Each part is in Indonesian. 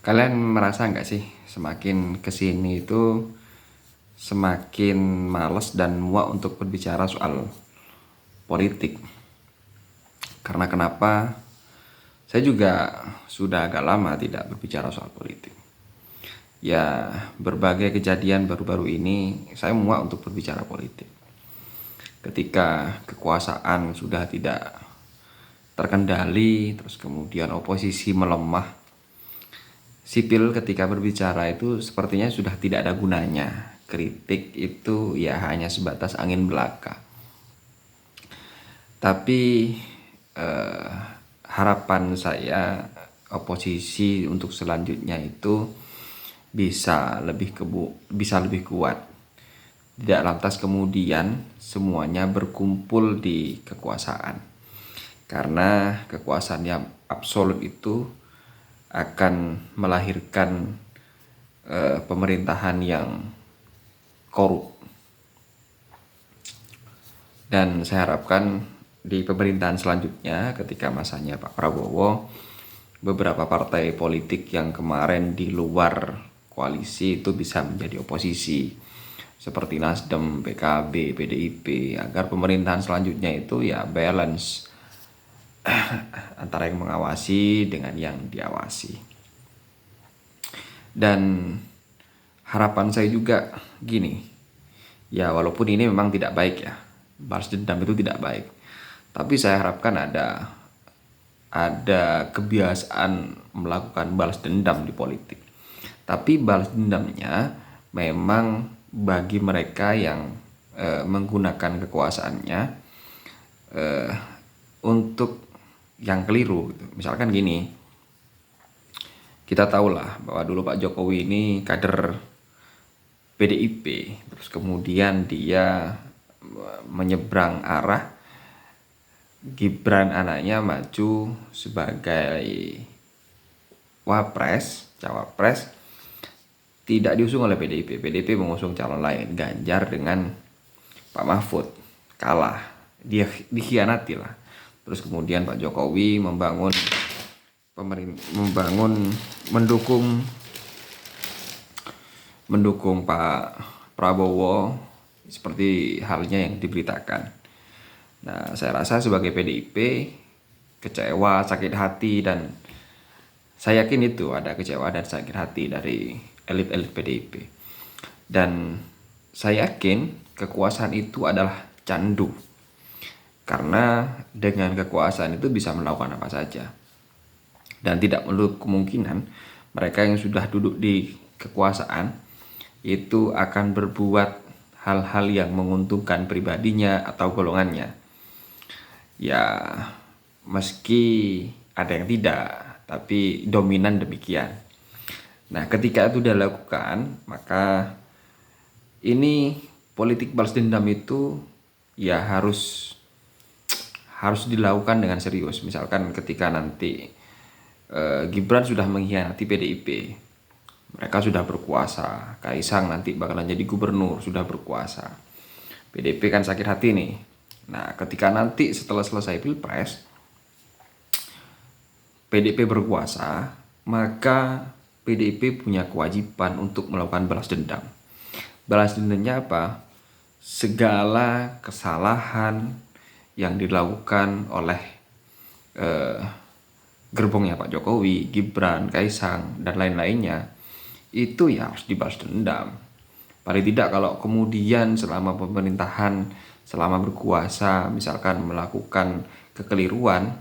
Kalian merasa nggak sih semakin kesini itu semakin males dan muak untuk berbicara soal politik? Karena kenapa? Saya juga sudah agak lama tidak berbicara soal politik. Ya, berbagai kejadian baru-baru ini saya muak untuk berbicara politik. Ketika kekuasaan sudah tidak terkendali, terus kemudian oposisi melemah, sipil ketika berbicara itu sepertinya sudah tidak ada gunanya. Kritik itu ya hanya sebatas angin belaka. Tapi eh, harapan saya oposisi untuk selanjutnya itu bisa lebih kuat. Tidak lantas kemudian semuanya berkumpul di kekuasaan. Karena kekuasaan yang absolut itu akan melahirkan pemerintahan yang korup. Dan saya harapkan di pemerintahan selanjutnya ketika masanya Pak Prabowo, beberapa partai politik yang kemarin di luar koalisi itu bisa menjadi oposisi seperti Nasdem, PKB, PDIP, agar pemerintahan selanjutnya itu ya balance antara yang mengawasi dengan yang diawasi. Dan harapan saya juga gini, ya walaupun ini memang tidak baik ya, balas dendam itu tidak baik, tapi saya harapkan ada kebiasaan melakukan balas dendam di politik. Tapi balas dendamnya memang bagi mereka yang menggunakan kekuasaannya untuk yang keliru gitu. Misalkan gini, kita tahulah bahwa dulu Pak Jokowi ini kader PDIP, terus kemudian dia menyeberang arah, Gibran anaknya maju sebagai cawapres, tidak diusung oleh PDIP. PDIP mengusung calon lain, Ganjar dengan Pak Mahfud, kalah, dia dikhianati lah. Terus kemudian Pak Jokowi mendukung Pak Prabowo seperti halnya yang diberitakan. Nah, saya rasa sebagai PDIP kecewa, sakit hati, dan saya yakin itu ada kecewa dan sakit hati dari elit-elit PDIP. Dan saya yakin kekuasaan itu adalah candu. Karena dengan kekuasaan itu bisa melakukan apa saja. Dan tidak menutup kemungkinan mereka yang sudah duduk di kekuasaan itu akan berbuat hal-hal yang menguntungkan pribadinya atau golongannya. Ya, meski ada yang tidak, tapi dominan demikian. Nah, ketika itu dilakukan, maka ini politik balas dendam itu ya harus dilakukan dengan serius. Misalkan ketika nanti Gibran sudah mengkhianati PDIP, mereka sudah berkuasa, Kaisang nanti bakalan jadi gubernur, sudah berkuasa, PDIP kan sakit hati nih. Nah, ketika nanti setelah selesai pilpres PDIP berkuasa, maka PDIP punya kewajiban untuk melakukan balas dendam. Balas dendamnya apa? Segala kesalahan yang dilakukan oleh gerbongnya Pak Jokowi, Gibran, Kaisang, dan lain-lainnya, itu ya harus dibalas dendam. Paling tidak kalau kemudian selama pemerintahan, selama berkuasa, misalkan melakukan kekeliruan,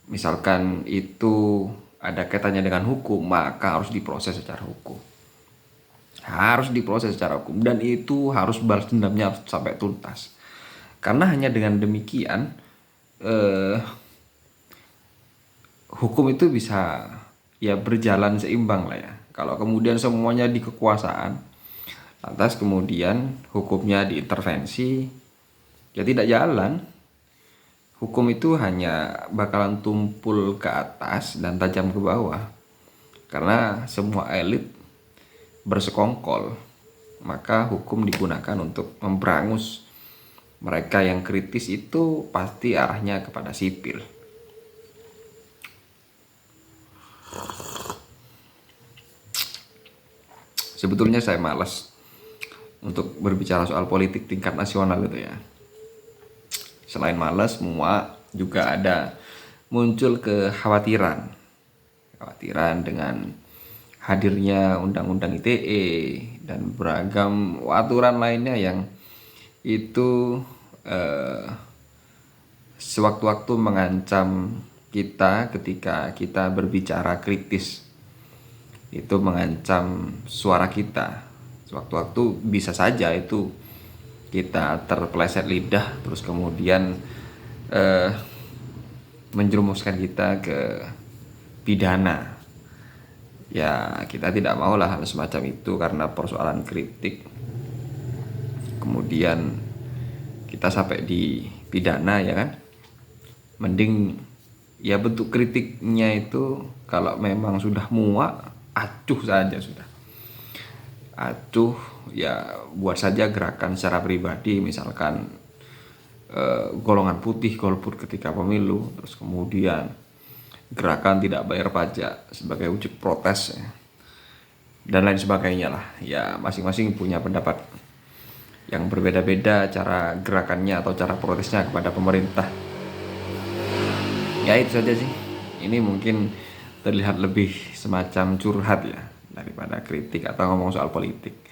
misalkan itu ada kaitannya dengan hukum, maka harus diproses secara hukum. Dan itu harus balas dendamnya sampai tuntas. Karena hanya dengan demikian hukum itu bisa ya berjalan seimbang lah ya. Kalau kemudian semuanya di kekuasaan, lantas kemudian hukumnya diintervensi, ya tidak jalan. Hukum itu hanya bakalan tumpul ke atas dan tajam ke bawah. Karena semua elit bersekongkol, maka hukum digunakan untuk memberangus mereka yang kritis, itu pasti arahnya kepada sipil. Sebetulnya saya malas untuk berbicara soal politik tingkat nasional gitu ya. Selain malas, muak, juga ada muncul kekhawatiran dengan hadirnya undang-undang ITE dan beragam aturan lainnya yang itu sewaktu-waktu mengancam kita ketika kita berbicara kritis. Itu mengancam suara kita. Sewaktu-waktu bisa saja itu kita terpeleset lidah terus kemudian menjerumuskan kita ke pidana. Ya, kita tidak mau lah hal semacam itu karena persoalan kritik. Kemudian kita sampai di pidana ya kan. Mending ya bentuk kritiknya itu kalau memang sudah muak, acuh saja sudah. Acuh ya, buat saja gerakan secara pribadi, misalkan golongan putih golput ketika pemilu, terus kemudian gerakan tidak bayar pajak sebagai wujud protes ya, dan lain sebagainya lah. Ya masing-masing punya pendapat yang berbeda-beda cara gerakannya atau cara protesnya kepada pemerintah. Ya itu saja sih. Ini mungkin terlihat lebih semacam curhat ya daripada kritik atau ngomong soal politik.